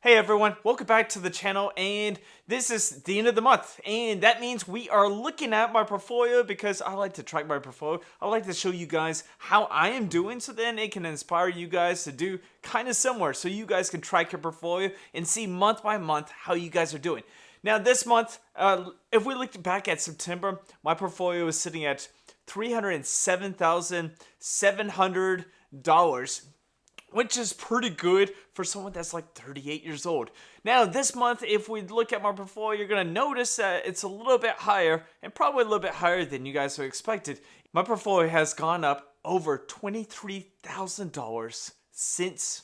Hey everyone, welcome back to the channel, and this is the end of the month, and that means we are looking at my portfolio because I like to track my portfolio. I like to show you guys how I am doing so then it can inspire you guys to do kind of similar so you guys can track your portfolio and see month by month how you guys are doing. Now this month, if we look back at September, my portfolio is sitting at $307,700, which is pretty good for someone that's like 38 years old. Now, this month, if we look at my portfolio, you're going to notice that it's a little bit higher, and probably a little bit higher than you guys have expected. My portfolio has gone up over $23,000 since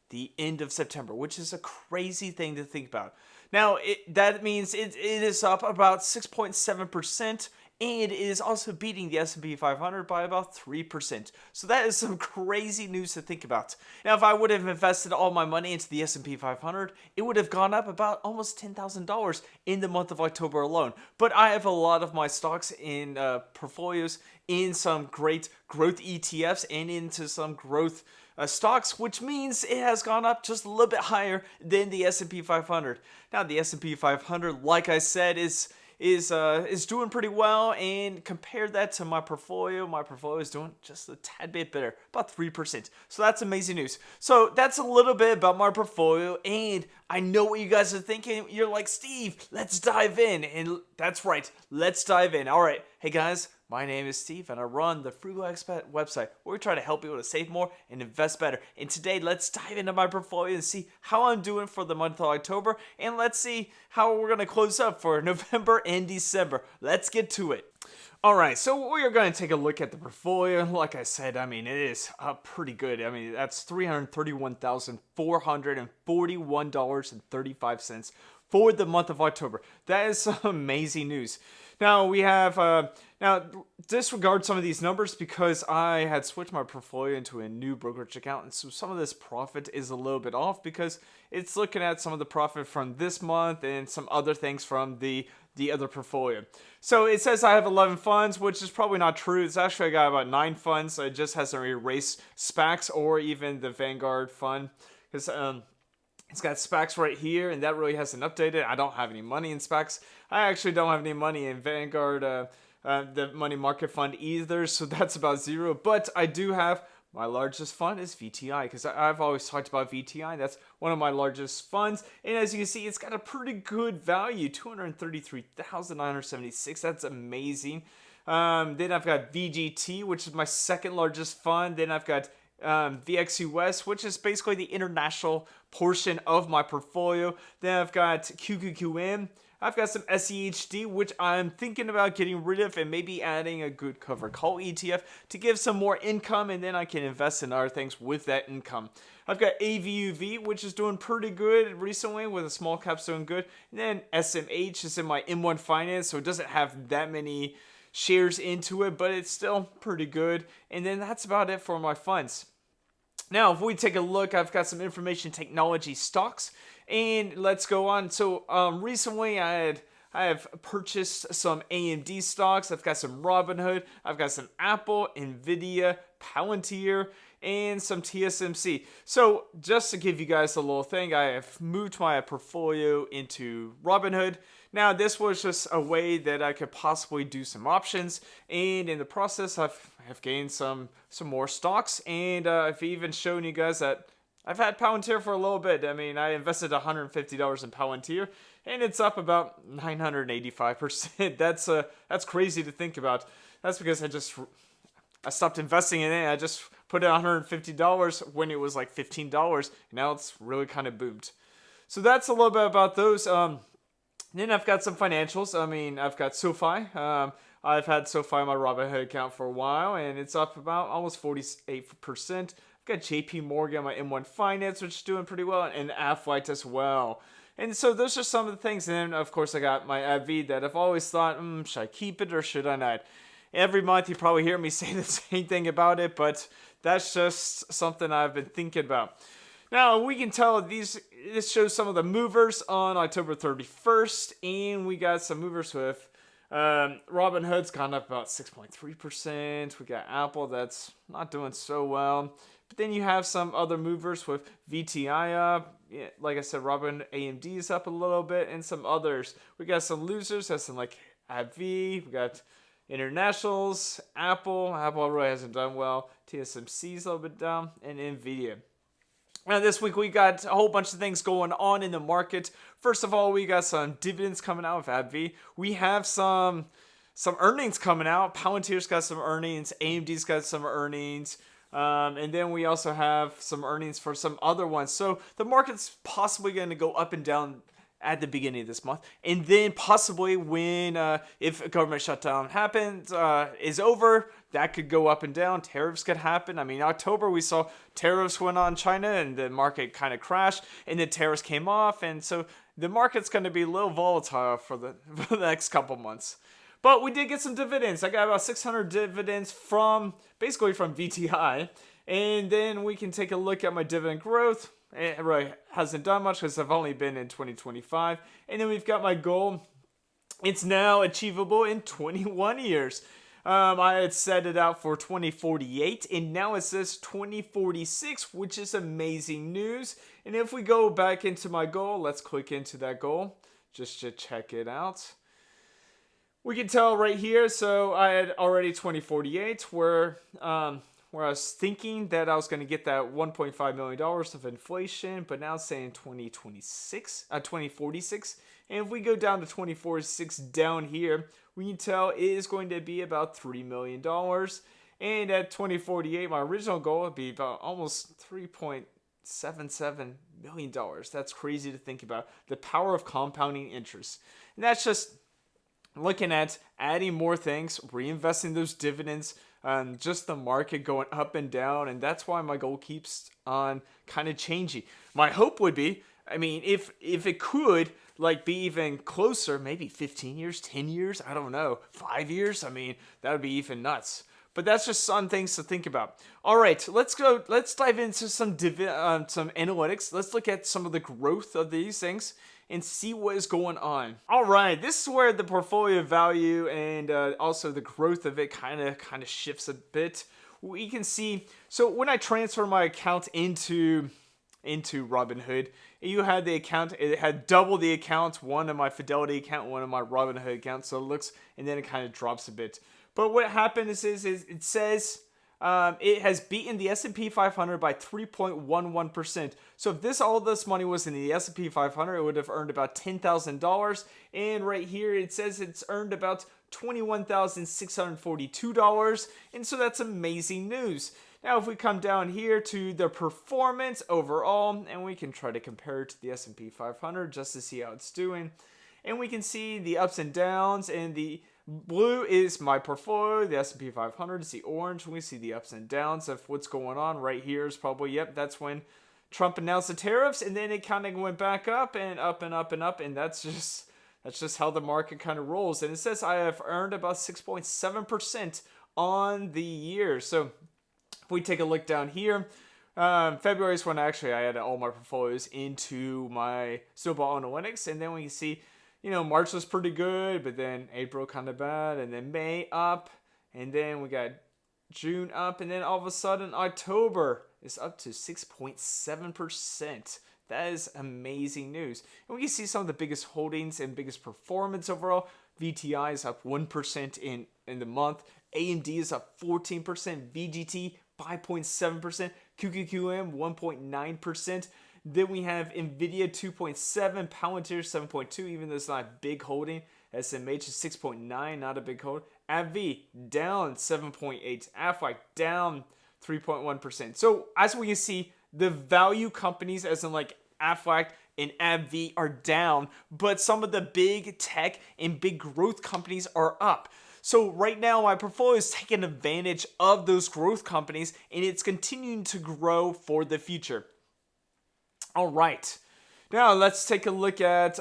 the end of September, which is a crazy thing to think about. Now, that means it is up about 6.7%, and it is also beating the S&P 500 by about 3%. So that is some crazy news to think about. Now, if I would have invested all my money into the S&P 500, it would have gone up about almost $10,000 in the month of October alone. But I have a lot of my stocks in portfolios in some great growth ETFs and into some growth stocks, which means it has gone up just a little bit higher than the S&P 500. Now, the S&P 500, like I said, is doing pretty well, and compare that to my portfolio is doing just a tad bit better, about 3%. So that's amazing news. So that's a little bit about my portfolio, and I know what you guys are thinking. You're like, Steve, let's dive in. And that's right, let's dive in. All right, hey guys, my name is Steve, and I run the Frugal Expat website, where we try to help people to save more and invest better. And today, let's dive into my portfolio and see how I'm doing for the month of October, and let's see how we're going to close up for November and December. Let's get to it. Alright, so we are going to take a look at the portfolio. Like I said, it is pretty good. That's $331,441.35 for the month of October. That is some amazing news. Now, we have, now disregard some of these numbers because I had switched my portfolio into a new brokerage account, and so some of this profit is a little bit off because it's looking at some of the profit from this month and some other things from the other portfolio. So it says I have 11 funds, which is probably not true. It's actually I got about 9 funds. So it just hasn't erased SPACs or even the Vanguard fund, because it's got SPACs right here, and that really hasn't updated. I don't have any money in SPACs. I actually don't have any money in Vanguard, the money market fund either, so that's about zero. But I do have my largest fund is VTI, because I've always talked about VTI. That's one of my largest funds, and as you can see, it's got a pretty good value, $233,976. That's amazing. Then I've got VGT, which is my second largest fund. Then I've got VXUS, which is basically the international portion of my portfolio. Then I've got QQQM. I've got some SEHD, which I'm thinking about getting rid of and maybe adding a good covered call ETF to give some more income, and then I can invest in other things with that income. I've got AVUV, which is doing pretty good recently with a small caps doing good. And then SMH is in my M1 Finance, so it doesn't have that many shares into it, but it's still pretty good. And then that's about it for my funds. Now, if we take a look, I've got some information technology stocks, and let's go on. So, recently I have purchased some AMD stocks. I've got some Robinhood. I've got some Apple, Nvidia, Palantir, and some TSMC. So, just to give you guys a little thing, I have moved my portfolio into Robinhood. Now, this was just a way that I could possibly do some options, and in the process, I've gained some more stocks, and I've even shown you guys that I've had Palantir for a little bit. I invested $150 in Palantir, and it's up about 985%. That's crazy to think about. That's because I stopped investing in it. I just put in $150 when it was like $15, and now it's really kind of boomed. So that's a little bit about those. Then I've got some financials. I've got SoFi. I've had SoFi on my Robinhood account for a while, and it's up about almost 48%. I've got JP Morgan on my M1 Finance, which is doing pretty well, and Aflac as well. And so those are some of the things. And then, of course, I got my AbbVie that I've always thought, should I keep it or should I not? Every month you probably hear me say the same thing about it, but that's just something I've been thinking about. Now, we can tell this shows some of the movers on October 31st, and we got some movers with Robinhood's gone up about 6.3%. We got Apple that's not doing so well. But then you have some other movers with VTI up. Yeah, like I said, Robin AMD is up a little bit, and some others. We got some losers. That's some like AbbVie. We got Internationals, Apple. Apple really hasn't done well. TSMC's a little bit down, and Nvidia. Now, this week we got a whole bunch of things going on in the market. First of all, we got some dividends coming out with AbbVie. We have some earnings coming out. Palantir's got some earnings. AMD's got some earnings. And then we also have some earnings for some other ones. So the market's possibly going to go up and down at the beginning of this month, and then possibly when if a government shutdown happens is over, that could go up and down. Tariffs could happen. I mean, October we saw tariffs went on China and the market kind of crashed, and the tariffs came off, and so the market's going to be a little volatile for the next couple months. But we did get some dividends. I got about 600 dividends from VTI, and then we can take a look at my dividend growth. It really hasn't done much because I've only been in 2025. And then we've got my goal. It's now achievable in 21 years. I had set it out for 2048, and now it says 2046, which is amazing news. And if we go back into my goal, let's click into that goal just to check it out. We can tell right here, so I had already 2048 where I was thinking that I was going to get that $1.5 million of inflation, but now it's saying 2046. And if we go down to 2046 down here, we can tell it is going to be about $3 million. And at 2048, my original goal would be about almost $3.77 million. That's crazy to think about. The power of compounding interest. And that's just looking at adding more things, reinvesting those dividends, just the market going up and down, and that's why my goal keeps on kind of changing. My hope would be, I mean, if it could like be even closer, maybe 15 years, 10 years, I don't know, 5 years, I mean, that would be even nuts. But that's just some things to think about. All right, let's dive into some analytics. Let's look at some of the growth of these things and see what is going on. All right, this is where the portfolio value and also the growth of it kind of shifts a bit. We can see, so when I transfer my account into Robinhood, you had the account, it had double the accounts, one of my Fidelity account, one of my Robinhood account, so it looks, and then it kind of drops a bit. But what happened is it says it has beaten the S&P 500 by 3.11%. So if all this money was in the S&P 500, it would have earned about $10,000. And right here it says it's earned about $21,642. And so that's amazing news. Now if we come down here to the performance overall, and we can try to compare it to the S&P 500 just to see how it's doing. And we can see the ups and downs, and the blue is my portfolio, the S&P 500 is the orange. We see the ups and downs of what's going on. Right here is probably, yep, that's when Trump announced the tariffs, and then it kind of went back up and up and up and up, and that's just how the market kind of rolls. And it says I have earned about 6.7% on the year. So if we take a look down here, February is when actually I added all my portfolios into my Snowball Analytics, and then we can see, March was pretty good, but then April kind of bad, and then May up, and then we got June up, and then all of a sudden October is up to 6.7%. That is amazing news. And we can see some of the biggest holdings and biggest performance overall. VTI is up 1% in the month. AMD is up 14%. VGT 5.7%. QQQM 1.9%. Then we have Nvidia 2.7, Palantir 7.2, even though it's not a big holding. SMH is 6.9, not a big hold. AbbVie down 7.8, Aflac down 3.1%. So as we can see, the value companies, as in like Aflac and AbbVie, are down, but some of the big tech and big growth companies are up. So right now, my portfolio is taking advantage of those growth companies, and it's continuing to grow for the future. All right, now let's take a look at,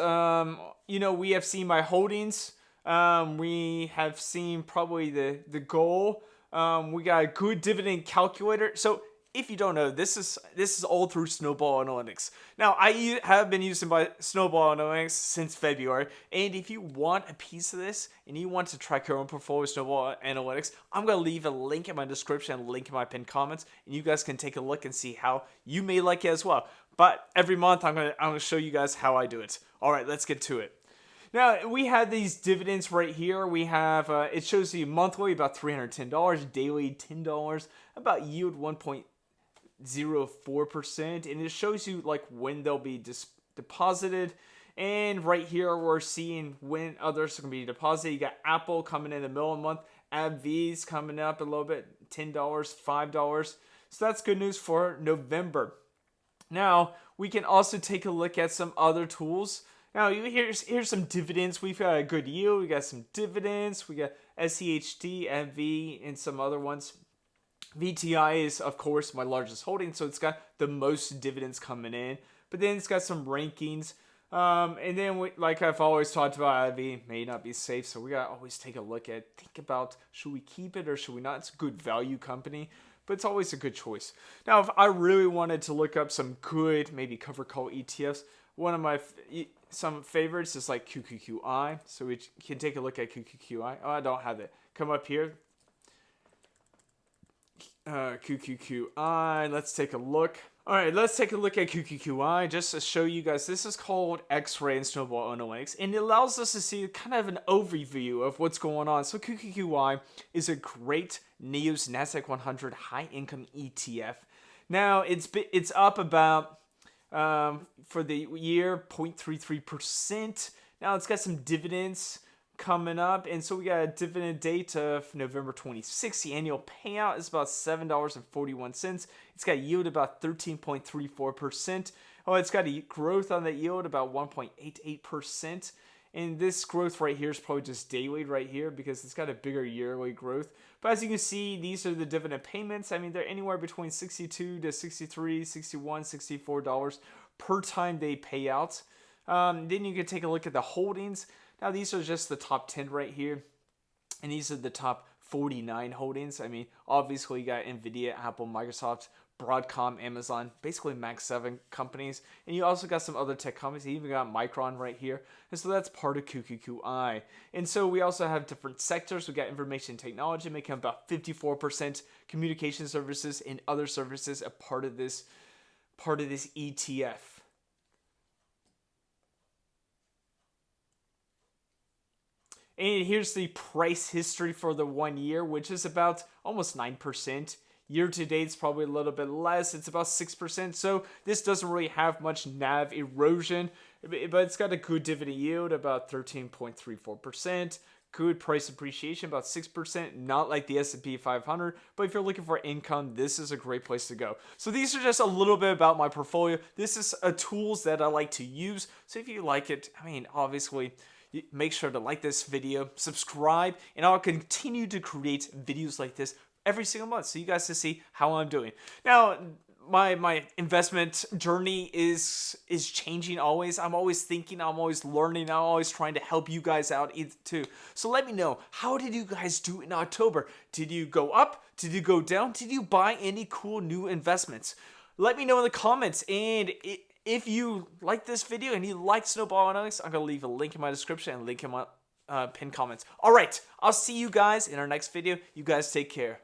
we have seen my holdings. We have seen probably the goal. We got a good dividend calculator. So if you don't know, this is all through Snowball Analytics. Now, have been using by Snowball Analytics since February, and if you want a piece of this and you want to track your own portfolio with Snowball Analytics, I'm gonna leave a link in my description and a link in my pinned comments, and you guys can take a look and see how you may like it as well. But every month, I'm gonna show you guys how I do it. All right, let's get to it. Now, we have these dividends right here. We have, it shows you monthly about $310, daily $10, about yield 1.04%, and it shows you like when they'll be deposited. And right here, we're seeing when others are going to be deposited. You got Apple coming in the middle of the month, AbbVie's coming up a little bit, $10, $5. So that's good news for November. Now, we can also take a look at some other tools. Now, here's some dividends. We've got a good yield. We got some dividends. We got SCHD, MV, and some other ones. VTI is, of course, my largest holding, so it's got the most dividends coming in. But then it's got some rankings. And then, like I've always talked about, IV may not be safe, so we got to always think about, should we keep it or should we not? It's a good value company, but it's always a good choice. Now, if I really wanted to look up some good, maybe cover call ETFs, one of my some favorites is like QQQI. So we can take a look at QQQI. Oh, I don't have it. Come up here. QQQI. Let's take a look. All right, let's take a look at QQQI just to show you guys. This is called X-Ray and Snowball Analytics, and it allows us to see kind of an overview of what's going on. So QQQI is a great NEOS Nasdaq 100 high income ETF. Now it's up about for the year 0.33%. Now it's got some dividends coming up, and so we got a dividend date of November 26th. The annual payout is about $7.41. It's got a yield about 13.34%. Oh, it's got a growth on that yield about 1.88%. And this growth right here is probably just daily right here because it's got a bigger yearly growth. But as you can see, these are the dividend payments. I mean, they're anywhere between $62 to $63, $61, $64 per time they pay out. Then you can take a look at the holdings. Now, these are just the top 10 right here. And these are the top 49 holdings. I mean, obviously, you got NVIDIA, Apple, Microsoft, Broadcom, Amazon, basically Max 7 companies. And you also got some other tech companies. You even got Micron right here. And so that's part of QQQI. And so we also have different sectors. We got information technology making up about 54%, communication services and other services a part of this ETF. And here's the price history for the 1 year, which is about almost 9%. Year to date, it's probably a little bit less. It's about 6%. So this doesn't really have much NAV erosion, but it's got a good dividend yield, about 13.34%. Good price appreciation, about 6%. Not like the S&P 500, but if you're looking for income, this is a great place to go. So these are just a little bit about my portfolio. This is tools that I like to use. So if you like it, I mean, obviously, make sure to like this video, subscribe, and I'll continue to create videos like this every single month so you guys can see how I'm doing. Now, my investment journey is changing always. I'm always thinking, I'm always learning, I'm always trying to help you guys out too. So let me know, how did you guys do in October? Did you go up? Did you go down? Did you buy any cool new investments? Let me know in the comments, and if you like this video and you like Snowball Analytics, I'm going to leave a link in my description and a link in my pinned comments. All right, I'll see you guys in our next video. You guys take care.